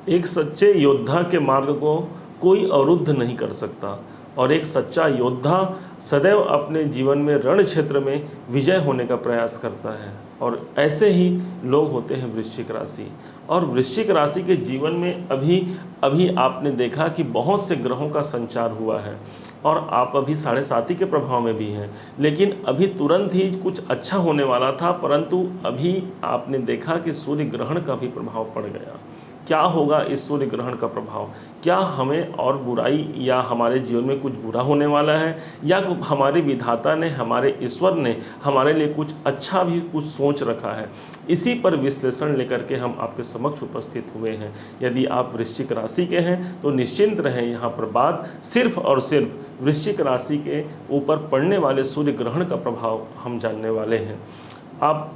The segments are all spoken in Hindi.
एक सच्चे योद्धा के मार्ग को कोई अवरुद्ध नहीं कर सकता और एक सच्चा योद्धा सदैव अपने जीवन में रण क्षेत्र में विजय होने का प्रयास करता है। और ऐसे ही लोग होते हैं वृश्चिक राशि। और वृश्चिक राशि के जीवन में अभी अभी आपने देखा कि बहुत से ग्रहों का संचार हुआ है और आप अभी 7.5 के प्रभाव में भी हैं, लेकिन अभी तुरंत ही कुछ अच्छा होने वाला था, परंतु अभी आपने देखा कि सूर्य ग्रहण का भी प्रभाव पड़ गया। क्या होगा इस सूर्य ग्रहण का प्रभाव? क्या हमें और बुराई या हमारे जीवन में कुछ बुरा होने वाला है, या हमारे विधाता ने, हमारे ईश्वर ने हमारे लिए कुछ अच्छा भी कुछ सोच रखा है? इसी पर विश्लेषण लेकर के हम आपके समक्ष उपस्थित हुए हैं। यदि आप वृश्चिक राशि के हैं तो निश्चिंत रहें, यहाँ पर बात सिर्फ और सिर्फ वृश्चिक राशि के ऊपर पड़ने वाले सूर्य ग्रहण का प्रभाव हम जानने वाले हैं। आप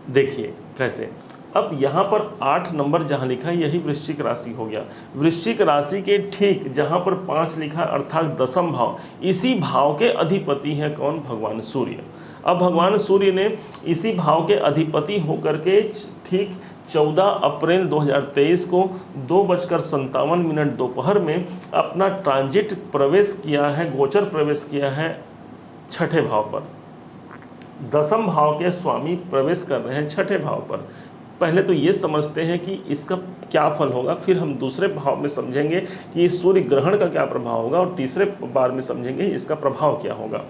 देखिए कैसे। अब यहाँ पर 8 नंबर जहाँ लिखा है यही वृश्चिक राशि हो गया। वृश्चिक राशि के ठीक जहाँ पर 5 लिखा है अर्थात 10वां भाव, इसी भाव के अधिपति हैं कौन? भगवान सूर्य। अब भगवान सूर्य ने इसी भाव के अधिपति होकर के ठीक 14 अप्रैल 2023 को 2:57 दोपहर में अपना ट्रांजिट प्रवेश किया है, गोचर प्रवेश किया है 6ठे भाव पर। 10वां भाव के स्वामी प्रवेश कर रहे हैं 6ठे भाव पर। पहले तो ये समझते हैं कि इसका क्या फल होगा, फिर हम दूसरे भाव में समझेंगे कि इस सूर्य ग्रहण का क्या प्रभाव होगा, और तीसरे बार में समझेंगे इसका प्रभाव क्या होगा।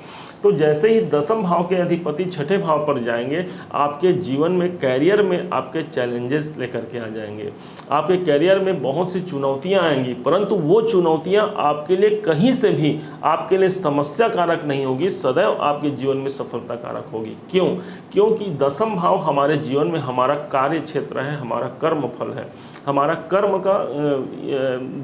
तो जैसे ही 10वां भाव के अधिपति 6ठे भाव पर जाएंगे, आपके जीवन में, कैरियर में आपके चैलेंजेस लेकर के आ जाएंगे। आपके कैरियर में बहुत सी चुनौतियां आएंगी, परंतु वो चुनौतियां आपके लिए कहीं से भी आपके लिए समस्या कारक नहीं होगी, सदैव आपके जीवन में सफलता कारक होगी। क्यों? क्योंकि 10वां भाव हमारे जीवन में हमारा कार्य क्षेत्र है, हमारा कर्म फल है, हमारा कर्म का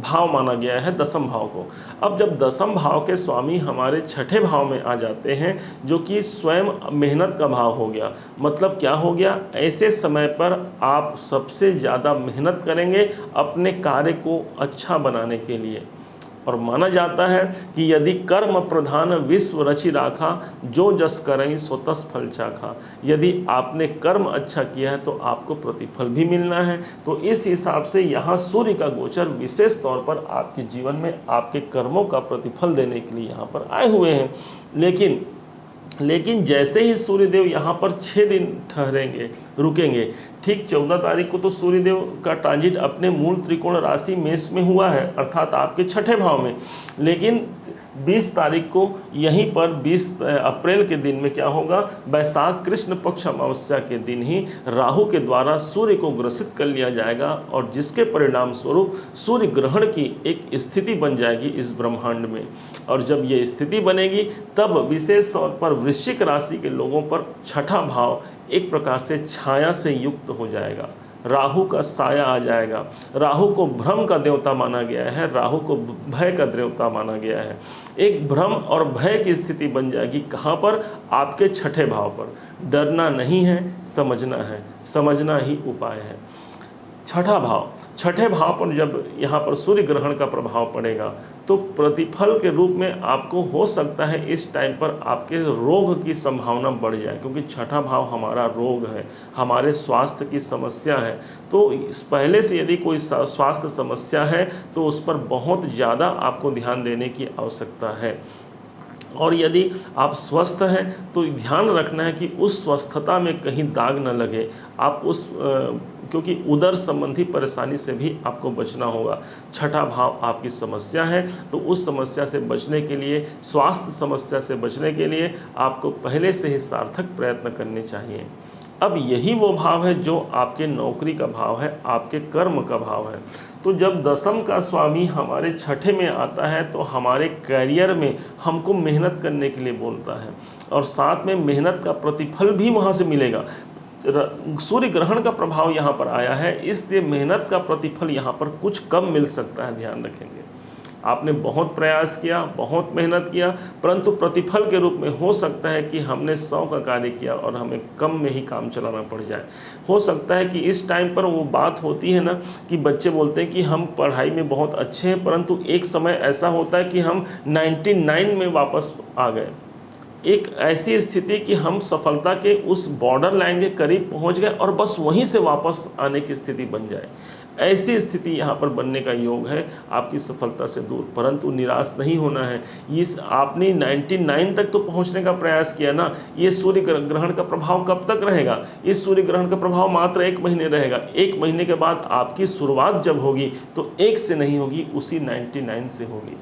भाव माना गया है 10वां भाव को। अब जब 10वां भाव के स्वामी हमारे 6ठे भाव में आ जाते हैं, जो कि स्वयं मेहनत का भाव हो गया, मतलब क्या हो गया? ऐसे समय पर आप सबसे ज़्यादा मेहनत करेंगे अपने कार्य को अच्छा बनाने के लिए। और माना जाता है कि यदि कर्म प्रधान विश्व रचि राखा, जो जस करई सो तस फल चाखा। यदि आपने कर्म अच्छा किया है तो आपको प्रतिफल भी मिलना है। तो इस हिसाब से यहाँ सूर्य का गोचर विशेष तौर पर आपके जीवन में आपके कर्मों का प्रतिफल देने के लिए यहाँ पर आए हुए हैं। लेकिन जैसे ही सूर्यदेव यहाँ पर 6 दिन ठहरेंगे, रुकेंगे, ठीक 14 तारीख को तो सूर्यदेव का ट्रांजिट अपने मूल त्रिकोण राशि मेष में हुआ है, अर्थात आपके 6ठे भाव में। लेकिन 20 तारीख को यहीं पर 20 अप्रैल के दिन में क्या होगा? वैशाख कृष्ण पक्ष अमावस्या के दिन ही राहु के द्वारा सूर्य को ग्रसित कर लिया जाएगा, और जिसके परिणाम स्वरूप सूर्य ग्रहण की एक स्थिति बन जाएगी इस ब्रह्मांड में। और जब ये स्थिति बनेगी तब विशेष तौर पर वृश्चिक राशि के लोगों पर 6ठा भाव एक प्रकार से छाया से युक्त हो जाएगा, राहु का साया आ जाएगा। राहु को भ्रम का देवता माना गया है, राहु को भय का देवता माना गया है। एक भ्रम और भय की स्थिति बन जाएगी, कहाँ पर? आपके 6ठे भाव पर। डरना नहीं है, समझना है, समझना ही उपाय है। 6ठा भाव, 6ठे भाव पर जब यहाँ पर सूर्य ग्रहण का प्रभाव पड़ेगा तो प्रतिफल के रूप में आपको हो सकता है इस टाइम पर आपके रोग की संभावना बढ़ जाए, क्योंकि 6ठा भाव हमारा रोग है, हमारे स्वास्थ्य की समस्या है। तो पहले से यदि कोई स्वास्थ्य समस्या है तो उस पर बहुत ज़्यादा आपको ध्यान देने की आवश्यकता है। और यदि आप स्वस्थ हैं तो ध्यान रखना है कि उस स्वस्थता में कहीं दाग न लगे। आप क्योंकि उदर संबंधी परेशानी से भी आपको बचना होगा। 6ठा भाव आपकी समस्या है, तो उस समस्या से बचने के लिए, स्वास्थ्य समस्या से बचने के लिए आपको पहले से ही सार्थक प्रयत्न करने चाहिए। अब यही वो भाव है जो आपके नौकरी का भाव है, आपके कर्म का भाव है। तो जब 10वां का स्वामी हमारे 6ठे में आता है तो हमारे करियर में हमको मेहनत करने के लिए बोलता है, और साथ में मेहनत का प्रतिफल भी वहाँ से मिलेगा। सूर्य ग्रहण का प्रभाव यहाँ पर आया है, इसलिए मेहनत का प्रतिफल यहाँ पर कुछ कम मिल सकता है, ध्यान रखेंगे। आपने बहुत प्रयास किया, बहुत मेहनत किया, परंतु प्रतिफल के रूप में हो सकता है कि हमने 100 का कार्य किया और हमें कम में ही काम चलाना पड़ जाए। हो सकता है कि इस टाइम पर वो बात होती है ना कि बच्चे बोलते हैं कि हम पढ़ाई में बहुत अच्छे हैं, परंतु एक समय ऐसा होता है कि हम 99 में वापस आ गए। एक ऐसी स्थिति कि हम सफलता के उस बॉर्डर लाइन के करीब पहुंच गए और बस वहीं से वापस आने की स्थिति बन जाए। ऐसी स्थिति यहाँ पर बनने का योग है आपकी सफलता से दूर। परंतु निराश नहीं होना है। इस आपने 99 तक तो पहुँचने का प्रयास किया ना, ये सूर्य ग्रहण का प्रभाव कब तक रहेगा? इस सूर्य ग्रहण का प्रभाव मात्र 1 महीने रहेगा। 1 महीने के बाद आपकी शुरुआत जब होगी तो 1 से नहीं होगी, उसी 99 से होगी।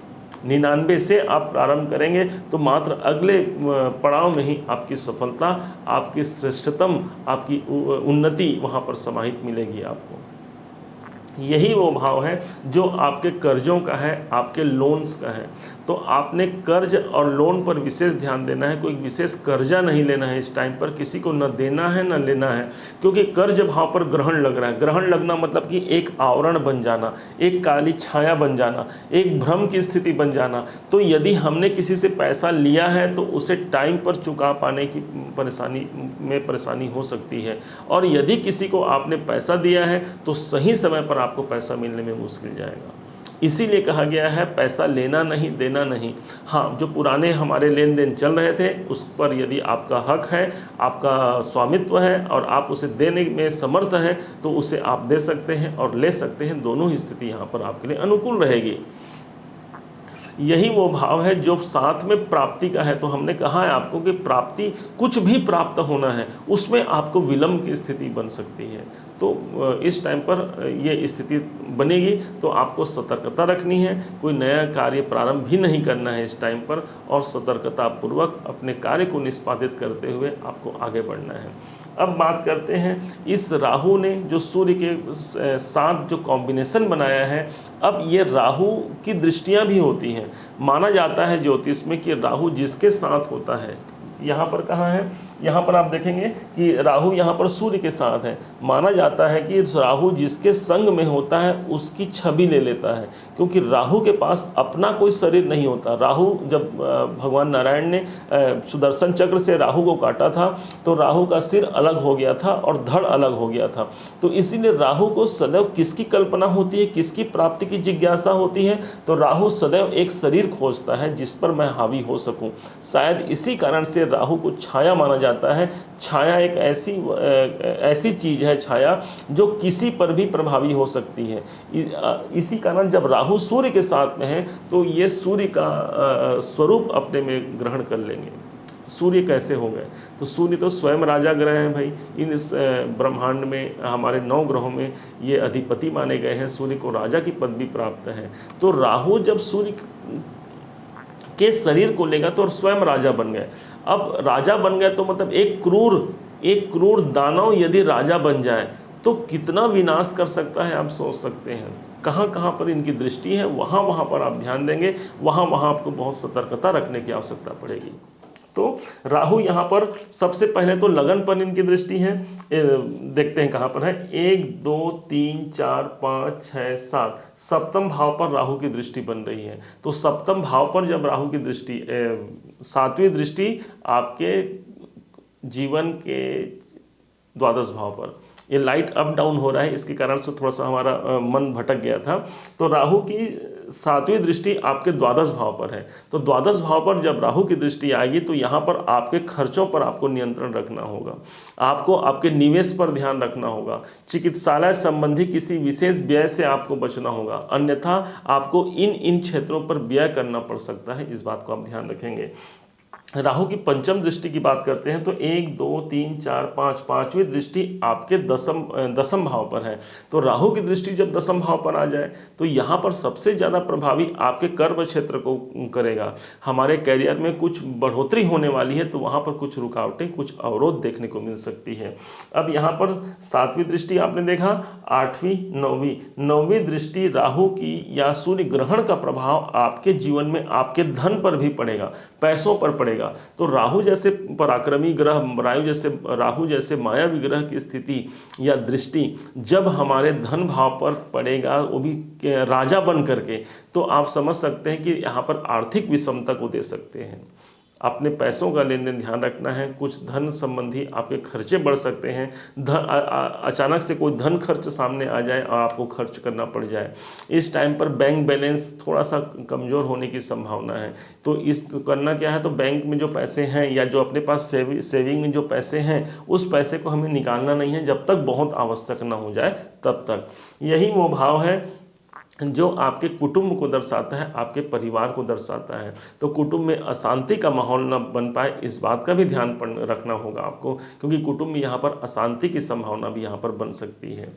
99 से आप प्रारंभ करेंगे तो मात्र अगले पड़ाव में ही आपकी सफलता, आपकी श्रेष्ठतम, आपकी उन्नति वहाँ पर समाहित मिलेगी आपको। यही वो भाव है जो आपके कर्जों का है, आपके लोन्स का है। तो आपने कर्ज और लोन पर विशेष ध्यान देना है। कोई विशेष कर्जा नहीं लेना है इस टाइम पर, किसी को न देना है न लेना है, क्योंकि कर्ज भाव पर ग्रहण लग रहा है। ग्रहण लगना मतलब कि एक आवरण बन जाना, एक काली छाया बन जाना, एक भ्रम की स्थिति बन जाना। तो यदि हमने किसी से पैसा लिया है तो उसे टाइम पर चुका पाने की परेशानी हो सकती है, और यदि किसी को आपने पैसा दिया है तो सही समय पर आपको पैसा मिलने में मुश्किल जाएगा। इसीलिए कहा गया है पैसा लेना नहीं, देना नहीं। हाँ, जो पुराने हमारे लेन देन चल रहे थे उस पर यदि आपका हक है, आपका स्वामित्व है और आप उसे देने में समर्थ हैं तो उसे आप दे सकते हैं और ले सकते हैं। दोनों ही स्थिति यहाँ पर आपके लिए अनुकूल रहेगी। यही वो भाव है जो साथ में प्राप्ति का है। तो हमने कहा है आपको कि प्राप्ति, कुछ भी प्राप्त होना है उसमें आपको विलंब की स्थिति बन सकती है। तो इस टाइम पर ये स्थिति बनेगी तो आपको सतर्कता रखनी है। कोई नया कार्य प्रारंभ भी नहीं करना है इस टाइम पर, और सतर्कतापूर्वक अपने कार्य को निष्पादित करते हुए आपको आगे बढ़ना है। अब बात करते हैं इस राहु ने जो सूर्य के साथ जो कॉम्बिनेशन बनाया है, अब ये राहु की दृष्टियां भी होती हैं। माना जाता है ज्योतिष में कि राहु जिसके साथ होता है, यहाँ पर कहाँ है, यहाँ पर आप देखेंगे कि राहु यहाँ पर सूर्य के साथ है। माना जाता है कि राहु जिसके संग में होता है उसकी छवि ले लेता है, क्योंकि राहु के पास अपना कोई शरीर नहीं होता। राहु जब भगवान नारायण ने सुदर्शन चक्र से राहु को काटा था तो राहु का सिर अलग हो गया था और धड़ अलग हो गया था। तो इसीलिए राहु को सदैव किसकी कल्पना होती है, किसकी प्राप्ति की जिज्ञासा होती है? तो राहु सदैव एक शरीर खोजता है जिस पर मैं हावी हो सकूं। शायद इसी कारण से राहु को छाया माना जाता है। छाया एक ऐसी चीज है, छाया जो किसी पर भी प्रभावी हो सकती है। इसी कारण जब राहु सूर्य के साथ में है तो ये सूर्य का स्वरूप अपने में ग्रहण कर लेंगे। सूर्य कैसे हो गए? तो सूर्य तो स्वयं राजा ग्रह हैं भाई। इन ब्रह्मांड में हमारे 9 ग्रहों में ये अधिपति माने गए हैं। सूर्य को राजा की पदवी प्राप्त है। तो राहु जब सूर्य के शरीर को लेगा तो स्वयं राजा बन गए। अब राजा बन गए तो मतलब एक क्रूर दानव यदि राजा बन जाए तो कितना विनाश कर सकता है, आप सोच सकते हैं। कहाँ कहाँ पर इनकी दृष्टि है, वहाँ पर आप ध्यान देंगे, वहाँ आपको बहुत सतर्कता रखने की आवश्यकता पड़ेगी। तो राहु यहाँ पर सबसे पहले तो लगन पर इनकी दृष्टि है। देखते हैं कहाँ पर है, 1 2 3 4 5 6 7 सप्तम भाव पर राहु की दृष्टि बन रही है। तो सप्तम भाव पर जब राहु की दृष्टि, 7वीं दृष्टि आपके जीवन के द्वादश भाव पर, ये लाइट अप डाउन हो रहा है, इसके कारण से थोड़ा सा हमारा मन भटक गया था। तो राहु की 7वीं दृष्टि आपके द्वादश भाव पर है। तो द्वादश भाव पर जब राहु की दृष्टि आएगी तो यहाँ पर आपके खर्चों पर आपको नियंत्रण रखना होगा। आपको आपके निवेश पर ध्यान रखना होगा। चिकित्सालय संबंधी किसी विशेष व्यय से आपको बचना होगा, अन्यथा आपको इन क्षेत्रों पर व्यय करना पड़ सकता है। इस बात को आप ध्यान रखेंगे। राहु की पंचम दृष्टि की बात करते हैं तो 1 2 3 4 5 5वीं दृष्टि आपके दसम भाव पर है। तो राहु की दृष्टि जब दसम भाव पर आ जाए तो यहाँ पर सबसे ज़्यादा प्रभावी आपके कर्म क्षेत्र को करेगा। हमारे कैरियर में कुछ बढ़ोतरी होने वाली है तो वहाँ पर कुछ रुकावटें, कुछ अवरोध देखने को मिल सकती है। अब यहाँ पर 7वीं दृष्टि आपने देखा, 8वीं 9वीं दृष्टि राहु की या सूर्य ग्रहण का प्रभाव आपके जीवन में आपके धन पर भी पड़ेगा, पैसों पर पड़ेगा। तो राहु जैसे पराक्रमी ग्रह, राहु जैसे मायावी ग्रह की स्थिति या दृष्टि जब हमारे धन भाव पर पड़ेगा, वो भी राजा बन करके, तो आप समझ सकते हैं कि यहाँ पर आर्थिक विषमता को दे सकते हैं। अपने पैसों का लेन देन ध्यान रखना है। कुछ धन संबंधी आपके खर्चे बढ़ सकते हैं, अचानक से कोई धन खर्च सामने आ जाए और आपको खर्च करना पड़ जाए। इस टाइम पर बैंक बैलेंस थोड़ा सा कमज़ोर होने की संभावना है। तो इस करना क्या है, तो बैंक में जो पैसे हैं या जो अपने पास सेविंग में जो पैसे हैं, उस पैसे को हमें निकालना नहीं है जब तक बहुत आवश्यक ना हो जाए तब तक। यही वो भाव है जो आपके कुटुंब को दर्शाता है, आपके परिवार को दर्शाता है। तो कुटुंब में अशांति का माहौल न बन पाए, इस बात का भी ध्यान रखना होगा आपको, क्योंकि कुटुंब में यहाँ पर अशांति की संभावना भी यहाँ पर बन सकती है।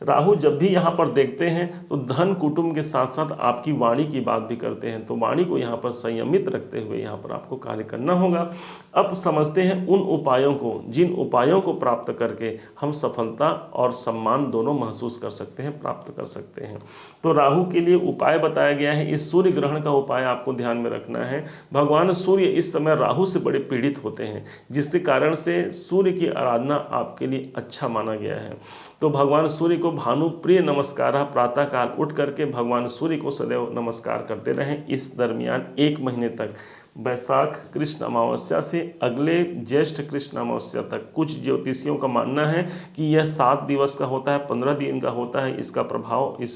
राहु जब भी यहाँ पर देखते हैं तो धन कुटुंब के साथ साथ आपकी वाणी की बात भी करते हैं, तो वाणी को यहाँ पर संयमित रखते हुए यहाँ पर आपको कार्य करना होगा। अब समझते हैं उन उपायों को, जिन उपायों को प्राप्त करके हम सफलता और सम्मान दोनों महसूस कर सकते हैं, प्राप्त कर सकते हैं। तो राहु के लिए उपाय बताया गया है। इस सूर्य ग्रहण का उपाय आपको ध्यान में रखना है। भगवान सूर्य इस समय राहु से बड़े पीड़ित होते हैं, जिसके कारण से सूर्य की आराधना आपके लिए अच्छा माना गया है। तो भगवान सूर्य को भानु प्रिय नमस्कार, प्रातःकाल उठ करके भगवान सूर्य को सदैव नमस्कार करते रहें। इस दरमियान 1 महीने तक, वैशाख कृष्ण अमावस्या से अगले ज्येष्ठ कृष्ण अमावस्या तक, कुछ ज्योतिषियों का मानना है कि यह 7 दिवस का होता है, 15 दिन का होता है इसका प्रभाव इस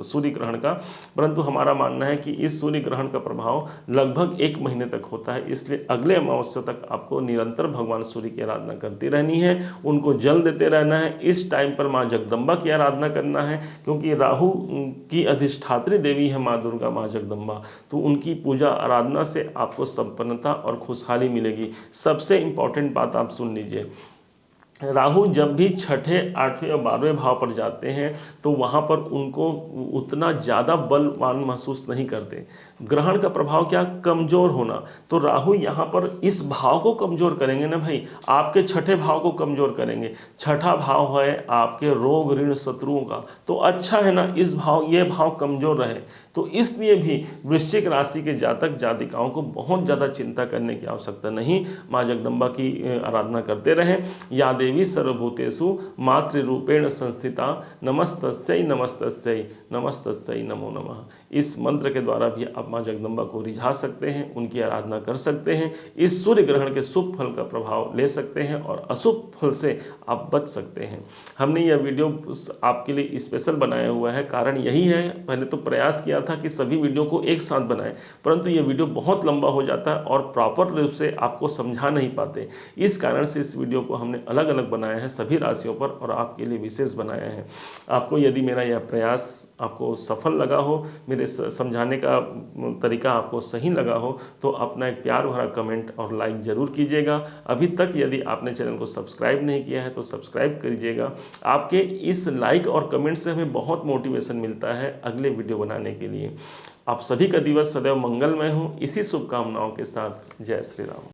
सूर्य ग्रहण का, परंतु हमारा मानना है कि इस सूर्य ग्रहण का प्रभाव लगभग 1 महीने तक होता है। इसलिए अगले अमावस्या तक आपको निरंतर भगवान सूर्य की आराधना करती रहनी है, उनको जल देते रहना है। इस टाइम पर माँ जगदम्बा की आराधना करना है, क्योंकि राहु की अधिष्ठात्री देवी है माँ दुर्गा, माँ जगदम्बा, तो उनकी पूजा आराधना से आपको संपन्नता और खुशहाली मिलेगी। सबसे इंपॉर्टेंट बात आप सुन लीजिए, राहु जब भी छठे, 8वें और 12वें भाव पर जाते हैं तो वहाँ पर उनको उतना ज़्यादा बलवान महसूस नहीं करते। ग्रहण का प्रभाव क्या, कमज़ोर होना। तो राहु यहाँ पर इस भाव को कमज़ोर करेंगे ना भाई, आपके छठे भाव को कमज़ोर करेंगे। छठा भाव है आपके रोग ऋण शत्रुओं का, तो अच्छा है ना इस भाव, ये भाव कमज़ोर रहे। तो इसलिए भी वृश्चिक राशि के जातक जातिकाओं को बहुत ज़्यादा चिंता करने की आवश्यकता नहीं। माँ जगदम्बा की आराधना करते रहें। या देवी सर्वभूतेषु मातृरूपेण संस्थिता नमस्तस्यै नमस्तस्यै नमस्तस्यै नमो नमः। इस मंत्र के द्वारा भी आप माँ जगदम्बा को रिझा सकते हैं, उनकी आराधना कर सकते हैं। इस सूर्य ग्रहण के शुभ फल का प्रभाव ले सकते हैं और अशुभ फल से आप बच सकते हैं। हमने यह वीडियो आपके लिए स्पेशल बनाया हुआ है, कारण यही है, पहले तो प्रयास किया था कि सभी वीडियो को एक साथ बनाएं, परंतु यह वीडियो बहुत लंबा हो जाता है और प्रॉपर रूप से आपको समझा नहीं पाते। इस कारण से इस वीडियो को हमने अलग अलग बनाया है सभी राशियों पर और आपके लिए विशेष बनाया है। आपको यदि मेरा यह प्रयास आपको सफल लगा हो, मेरे समझाने का तरीका आपको सही लगा हो, तो अपना एक प्यार भरा कमेंट और लाइक ज़रूर कीजिएगा। अभी तक यदि आपने चैनल को सब्सक्राइब नहीं किया है तो सब्सक्राइब कीजिएगा। आपके इस लाइक और कमेंट से हमें बहुत मोटिवेशन मिलता है अगले वीडियो बनाने के लिए। आप सभी का दिवस सदैव मंगलमय हो, इसी शुभकामनाओं के साथ जय श्री राम।